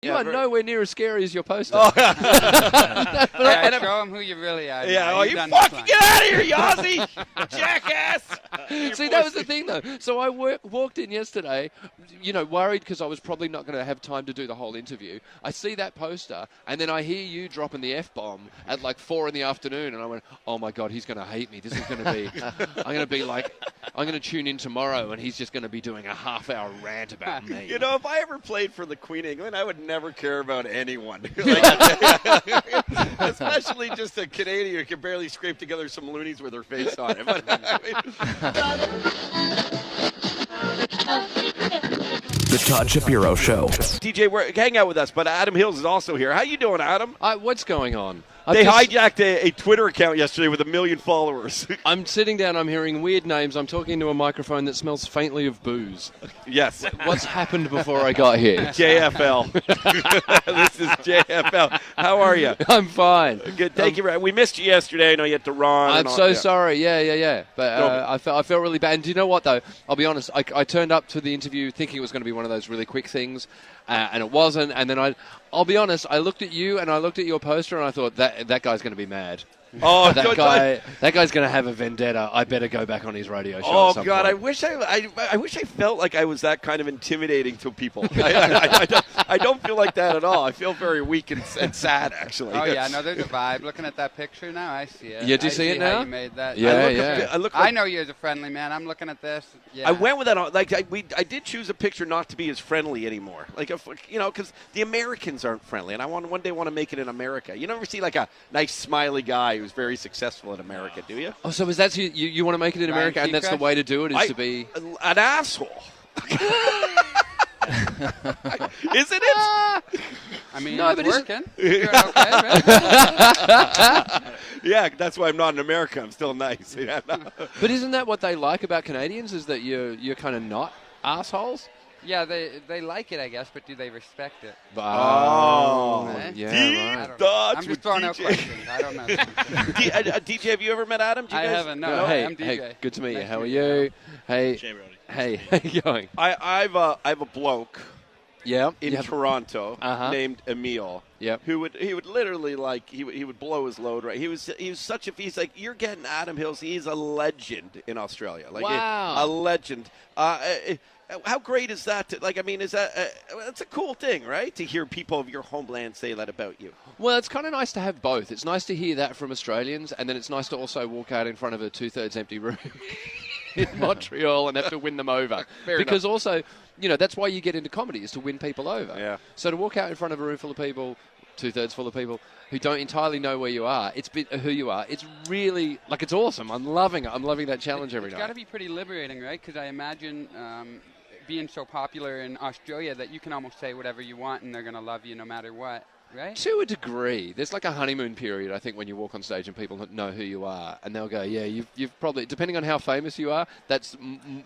You are nowhere near as scary as your poster. Oh. Show them who you really are. Yeah, you fucking get out of here, you Aussie! Jackass! See, that was the thing, though. So I walked in yesterday, worried because I was probably not going to have time to do the whole interview. I see that poster, and then I hear you dropping the F-bomb at like 4 p.m, and I went, oh, my God, he's going to hate me. This is going to be... I'm going to tune in tomorrow, and he's just going to be doing a half-hour rant about me. If I ever played for the Queen of England, I would never care about anyone. Especially just a Canadian who can barely scrape together some loonies with her face on it. The Todd Shapiro Show. DJ, hang out with us, but Adam Hills is also here. How you doing, Adam? What's going on? They hijacked a Twitter account yesterday with 1 million followers. I'm sitting down, I'm hearing weird names, I'm talking to a microphone that smells faintly of booze. Yes. What's happened before I got here? JFL. This is JFL. How are you? I'm fine. Good. Thank you. We missed you yesterday. I know you had to run. I'm so sorry. Yeah. But I felt really bad. And do you know what, though? I'll be honest. I turned up to the interview thinking it was going to be one of those really quick things, and it wasn't. And then I'll be honest, I looked at you and I looked at your poster and I thought, that guy's going to be mad. Oh, that guy's going to have a vendetta. I better go back on his radio show. Oh at some God, point. I wish I felt like I was that kind of intimidating to people. I don't feel like that at all. I feel very weak and sad, actually. Oh yeah, no, there's a vibe. Looking at that picture now, I see it. Yeah, do you see it now? How you made that. Yeah, I know you as a friendly man. I'm looking at this. Yeah. I went with that. I did choose a picture not to be as friendly anymore. Because the Americans aren't friendly, and I one day want to make it in America. You never see like a nice smiley guy who's very successed in America, do you? Oh, so is that you want to make it in America, and that's the way to do it, is to be an asshole? Isn't it? I mean, no, it's but working. You're doing okay, right? Yeah, that's why I'm not in America. I'm still nice. Yeah, no. But isn't that what they like about Canadians, is that you're kind of not assholes? Yeah, they like it, I guess, but do they respect it? Oh, yeah, right. I'm just throwing out questions. I don't know. DJ, have you ever met Adam? I haven't. No, hey, I'm DJ. Hey, good to meet you. Nice How to are meet you? Hey, Jay Brody. hey, how you going? I have a bloke. Yeah, in Toronto, named Emil. Yep. He would literally he would blow his load, right. He was such a, he's like, you're getting Adam Hills. He's a legend in Australia. Wow. A legend. How great is that? Is that that's a cool thing, right? To hear people of your homeland say that about you. Well, it's kind of nice to have both. It's nice to hear that from Australians, and then it's nice to also walk out in front of a 2/3 empty room in Montreal and have to win them over. Because also, that's why you get into comedy, is to win people over. Yeah. So to walk out in front of a room full of people, 2/3 full of people who don't entirely know who you are, who you are. It's really, it's awesome. I'm loving it. I'm loving that challenge every night. It's got to be pretty liberating, right? Because I imagine being so popular in Australia that you can almost say whatever you want and they're going to love you no matter what, right? To a degree. There's like a honeymoon period, I think, when you walk on stage and people know who you are. And they'll go, yeah, you've probably, depending on how famous you are, that's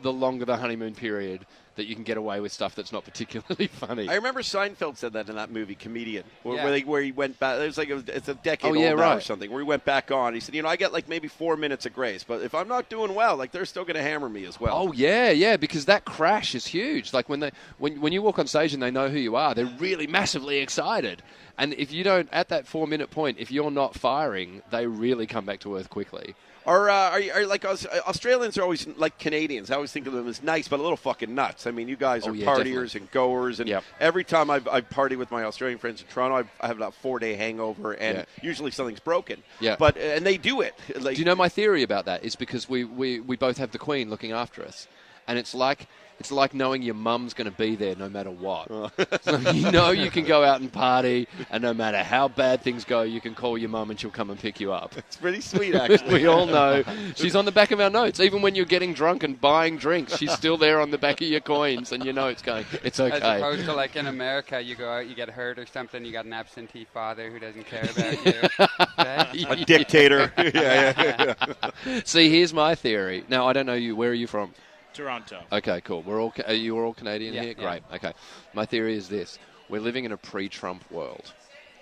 the longer the honeymoon period that you can get away with stuff that's not particularly funny. I remember Seinfeld said that in that movie, Comedian, where he went back. It's a decade old now or something, where he went back on. He said, I get maybe 4 minutes of grace, but if I'm not doing well, they're still going to hammer me as well. Oh, yeah, because that crash is huge. When you walk on stage and they know who you are, they're really massively excited. And if you don't, at that 4 minute point, if you're not firing, they really come back to earth quickly. Are Australians are always like Canadians. I always think of them as nice, but a little fucking nuts. I mean, you guys are partiers definitely. And goers, and every time I party with my Australian friends in Toronto, I have that 4-day hangover, and usually something's broken. Yeah. But and they do it. Do you know my theory about that? Is because we both have the Queen looking after us, and it's like knowing your mum's going to be there no matter what. So you can go out and party, and no matter how bad things go, you can call your mum and she'll come and pick you up. It's pretty sweet, actually. We all know. She's on the back of our notes. Even when you're getting drunk and buying drinks, she's still there on the back of your coins, and it's going, it's okay. As opposed to in America, you go out, you get hurt or something, you got an absentee father who doesn't care about you. Okay? A dictator. Yeah. See, here's my theory. Now, I don't know you. Where are you from? Toronto. Okay, cool. You are all Canadian here? Yeah. Great. Okay. My theory is this. We're living in a pre-Trump world.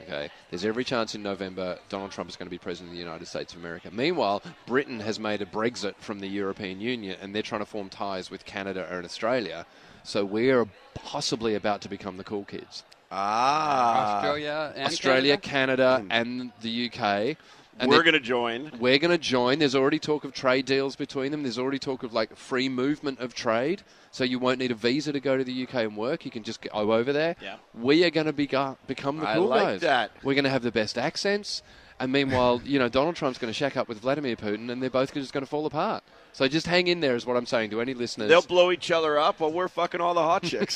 Okay. There's every chance in November Donald Trump is going to be president of the United States of America. Meanwhile, Britain has made a Brexit from the European Union, and they're trying to form ties with Canada and Australia. So we're possibly about to become the cool kids. Australia, Canada, and the UK. And We're going to join. We're going to join. There's already talk of trade deals between them. There's already talk of like free movement of trade. So you won't need a visa to go to the UK and work. You can just go over there. Yeah. We are going to become the cool guys. That. We're going to have the best accents. And meanwhile, Donald Trump's going to shack up with Vladimir Putin, and they're both just going to fall apart. So just hang in there is what I'm saying to any listeners. They'll blow each other up while we're fucking all the hot chicks.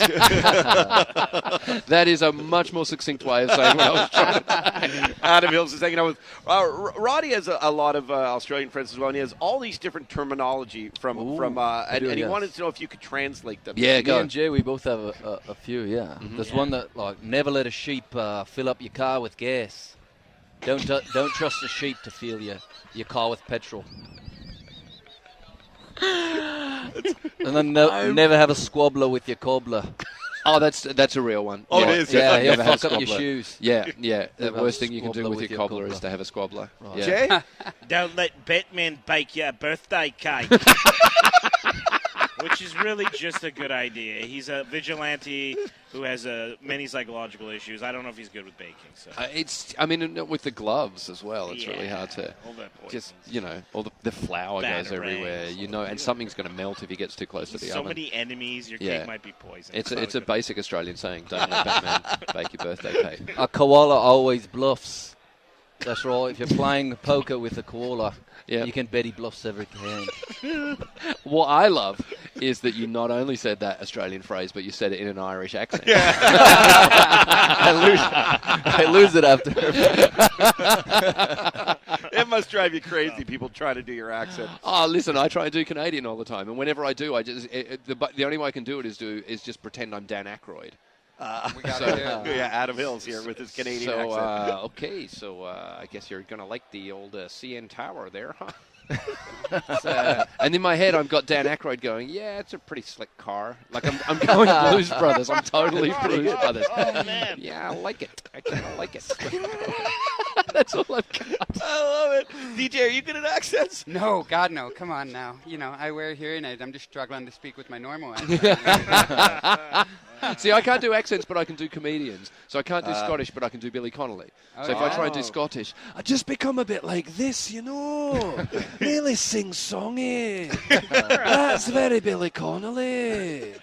That is a much more succinct way of saying what I was trying to say. Adam Hills is hanging out with Roddy has a lot of Australian friends as well, and he has all these different terminology and he wanted to know if you could translate them. Yeah, Me and Jay, we both have a few, yeah. Mm-hmm. There's one that, like, never let a sheep fill up your car with gas. Don't trust a sheep to fill your car with petrol. And then never have a squabbler with your cobbler. Oh, that's a real one. Oh, yeah. it is. Yeah, he'll Never have a fuck up your squabbler. shoes. Yeah. The Never worst have thing a you can do squabbler with your cobbler is to have a squabbler. Right. Yeah. Jay? Don't let Batman bake you a birthday cake. Which is really just a good idea. He's a vigilante who has many psychological issues. I don't know if he's good with baking. So With the gloves as well, it's really hard to all that poison. just, all the flour goes everywhere, and something's going to melt if he gets too close to the so oven. many enemies, your cake might be poisoned. It's a basic Australian saying, don't let Batman bake your birthday cake. A koala always bluffs. That's right. If you're playing poker with a koala, you can bet he bluffs every hand. What I love is that you not only said that Australian phrase, but you said it in an Irish accent. I lose it after. It must drive you crazy, people trying to do your accent. Oh, listen, I try and do Canadian all the time, and whenever I do, the only way I can do it is just pretend I'm Dan Aykroyd. Adam Hills here with his Canadian accent. Okay, so I guess you're going to like the old CN Tower there, huh? And in my head, I've got Dan Aykroyd going, yeah, it's a pretty slick car. Like, I'm going Blues Brothers. I'm totally Blues Brothers. Oh, man. Yeah, I like it. I kind of like it. That's all I've got. I love it. DJ, are you good at accents? No, God, no. Come on now. I wear hearing aids. I'm just struggling to speak with my normal accent. See, I can't do accents, but I can do comedians. So I can't do Scottish, but I can do Billy Connolly. So if I try and do Scottish, I just become a bit like this, really sing-songy. That's very Billy Connolly.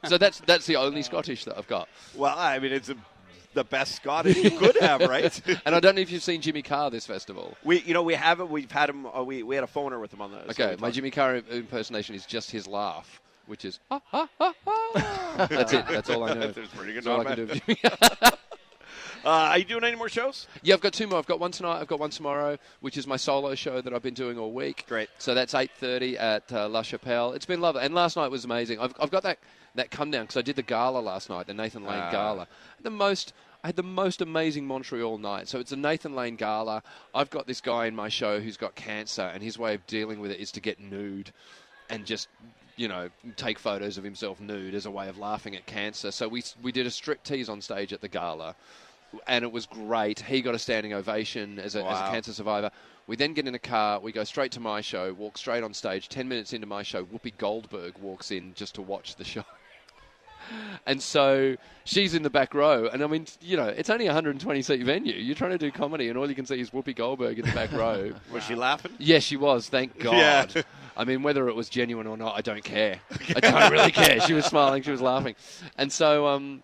So that's the only Scottish that I've got. Well, I mean, it's the best Scottish you could have, right? And I don't know if you've seen Jimmy Carr this festival. We haven't. We've had him. We had a phoner with him on the. Okay, my Jimmy Carr impersonation is just his laugh, which is ha ha ha ha. That's it. That's all I know. That's pretty good. That's all I can do with Jimmy Carr. Are you doing any more shows? Yeah, I've got two more. I've got one tonight. I've got one tomorrow, which is my solo show that I've been doing all week. Great. So that's 8:30 at La Chapelle. It's been lovely, and last night was amazing. I've got that come down because I did the gala last night, the Nathan Lane gala. I had the most amazing Montreal night. So it's a Nathan Lane gala. I've got this guy in my show who's got cancer, and his way of dealing with it is to get nude and just, take photos of himself nude as a way of laughing at cancer. So we did a striptease on stage at the gala, and it was great. He got a standing ovation as a cancer survivor. We then get in a car, we go straight to my show, walk straight on stage. 10 minutes into my show, Whoopi Goldberg walks in just to watch the show. And so she's in the back row. And I mean, it's only a 120-seat venue. You're trying to do comedy, and all you can see is Whoopi Goldberg in the back row. Was she laughing? Yes, she was. Thank God. Yeah. I mean, whether it was genuine or not, I don't care. I don't really care. She was smiling. She was laughing. And so,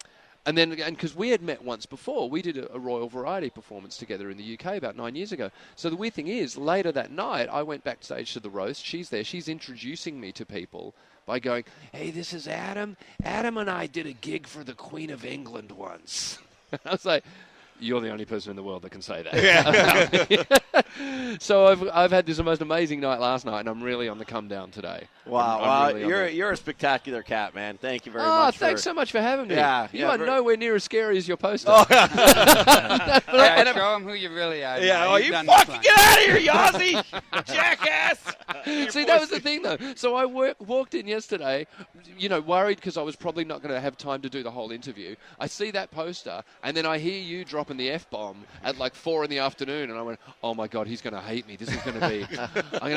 and because we had met once before, we did a Royal Variety performance together in the UK about 9 years ago. So the weird thing is, later that night, I went backstage to the roast. She's there. She's introducing me to people by going, hey, this is Adam. Adam and I did a gig for the Queen of England once. I was like, you're the only person in the world that can say that. Yeah. So I've had this most amazing night last night, and I'm really on the come down today. Wow, I'm really you're a spectacular cat, man. Thank you very much. Thanks so much for having me. Yeah, you are nowhere near as scary as your poster. Show him who you really are. Yeah, you fucking get out of here, you Aussie jackass. See, that was the thing, though. So I walked in yesterday, worried because I was probably not going to have time to do the whole interview. I see that poster, and then I hear you dropping dropping the F-bomb at like 4 in the afternoon, and I went, oh my God, he's going to hate me. This is going to be, I'm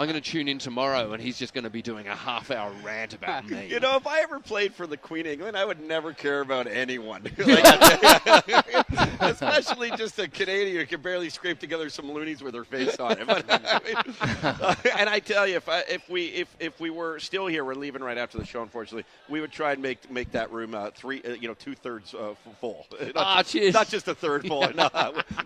going to tune in tomorrow, and he's just going to be doing a half-hour rant about me. You know, if I ever played for the Queen of England, I would never care about anyone. Especially just a Canadian who can barely scrape together some loonies with her face on it. But, and I tell you, if we were still here, we're leaving right after the show. Unfortunately, we would try and make that room 2/3 full. Cheers. Not just a third full. No,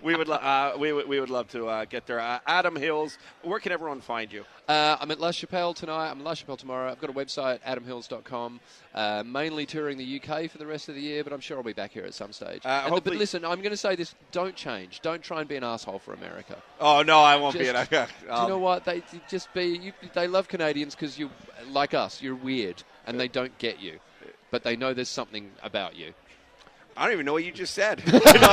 we would love to get there. Adam Hills, where can everyone find you? I'm at La Chapelle tonight. I'm at La Chapelle tomorrow. I've got a website, adamhills.com. Mainly touring the UK for the rest of the year, but I'm sure I'll be back here at some stage. But listen, I'm going to say this: don't change. Don't try and be an asshole for America. Oh no, I won't be an asshole. Do you know what? They love Canadians because you, like us, you're weird, and they don't get you, but they know there's something about you. I don't even know what you just said. Listen,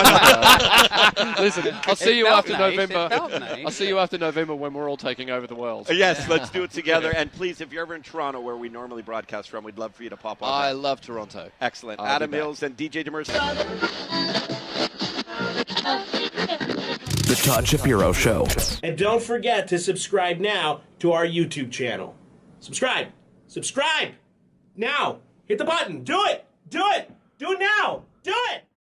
I'll see you after nice. November. Nice. I'll see you after November when we're all taking over the world. Yes, let's do it together. And please, if you're ever in Toronto, where we normally broadcast from, we'd love for you to pop on. I love Toronto. Excellent. I'll Adam be back. Hills and DJ Demers. The Todd Shapiro Show. And don't forget to subscribe now to our YouTube channel. Subscribe. Subscribe. Now. Hit the button. Do it. Do it. Do it now. Do it.